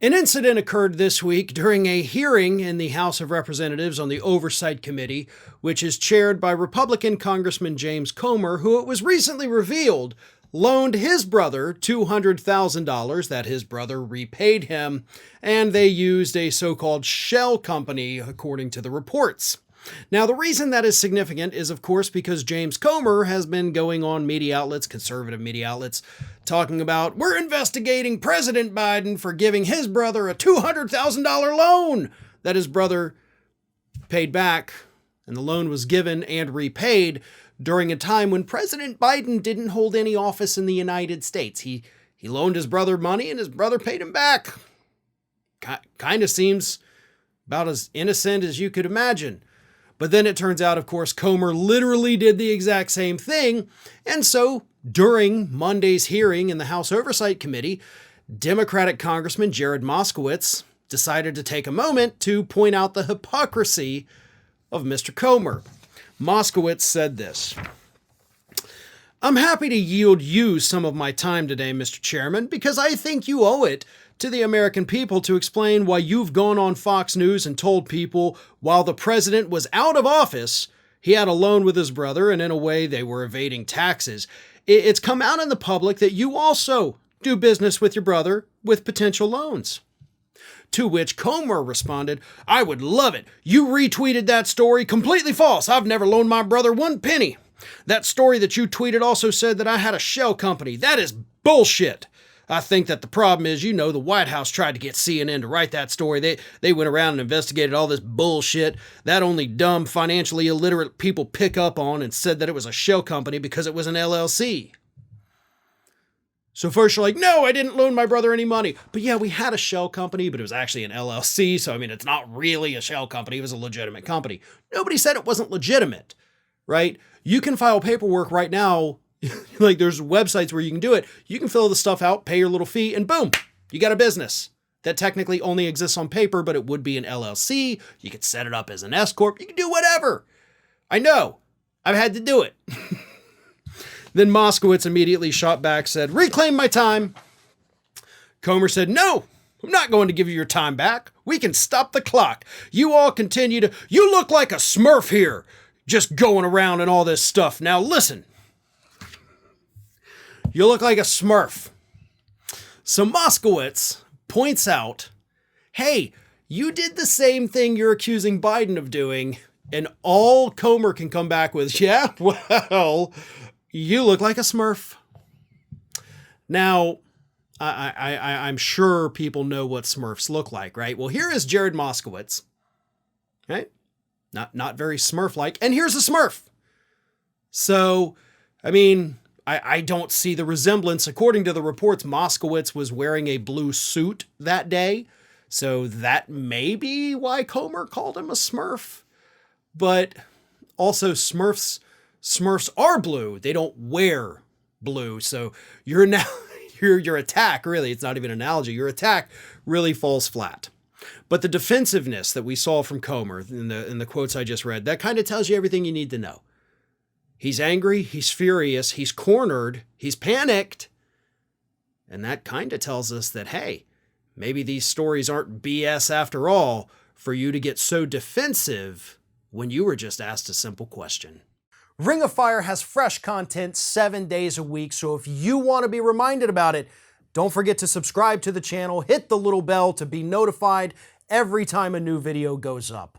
An incident occurred this week during a hearing in the House of Representatives on the Oversight Committee, which is chaired by Republican Congressman James Comer, who it was recently revealed loaned his brother $200,000 that his brother repaid him, and they used a so-called shell company, according to the reports. Now, the reason that is significant is, of course, because James Comer has been going on media outlets, conservative media outlets, talking about, we're investigating President Biden for giving his brother a $200,000 loan that his brother paid back, and the loan was given and repaid during a time when President Biden didn't hold any office in the United States. He loaned his brother money and his brother paid him back. Kind of seems about as innocent as you could imagine. But then it turns out, of course, Comer literally did the exact same thing. And so during Monday's hearing in the House Oversight Committee, Democratic Congressman Jared Moskowitz decided to take a moment to point out the hypocrisy of Mr. Comer. Moskowitz said this: "I'm happy to yield you some of my time today, Mr. Chairman, because I think you owe it to the American people to explain why you've gone on Fox News and told people while the president was out of office, he had a loan with his brother and in a way they were evading taxes. It's come out in the public that you also do business with your brother with potential loans." To which Comer responded, "I would love it. You retweeted that story. Completely false. I've never loaned my brother one penny. That story that you tweeted also said that I had a shell company. That is bullshit. I think that the problem is, the White House tried to get CNN to write that story. They went around and investigated all this bullshit that only dumb, financially illiterate people pick up on and said that it was a shell company because it was an LLC. So first you're like, no, I didn't loan my brother any money. But yeah, we had a shell company, but it was actually an LLC. So, it's not really a shell company. It was a legitimate company. Nobody said it wasn't legitimate, right? You can file paperwork right now. Like there's websites where you can do it. You can fill the stuff out, pay your little fee, and boom, you got a business that technically only exists on paper, but it would be an LLC. You could set it up as an S Corp. You can do whatever. I know. I've had to do it. Then Moskowitz immediately shot back, said, "Reclaim my time." Comer said, "No, I'm not going to give you your time back. We can stop the clock. You all continue to, you look like a Smurf here, just going around and all this stuff. Now listen. You look like a Smurf." So Moskowitz points out, hey, you did the same thing you're accusing Biden of doing, and all Comer can come back with, yeah, well, you look like a Smurf. Now, I'm sure people know what Smurfs look like, right? Well, here is Jared Moskowitz, right? Not very Smurf-like, and here's a Smurf. So, I don't see the resemblance. According to the reports, Moskowitz was wearing a blue suit that day. So that may be why Comer called him a Smurf. But also Smurfs are blue. They don't wear blue. So your attack, really, it's not even an analogy. Your attack really falls flat. But the defensiveness that we saw from Comer in the quotes I just read, that kind of tells you everything you need to know. He's angry, he's furious, he's cornered, he's panicked. And that kind of tells us that, hey, maybe these stories aren't BS after all for you to get so defensive when you were just asked a simple question. Ring of Fire has fresh content 7 days a week, so if you want to be reminded about it, don't forget to subscribe to the channel, hit the little bell to be notified every time a new video goes up.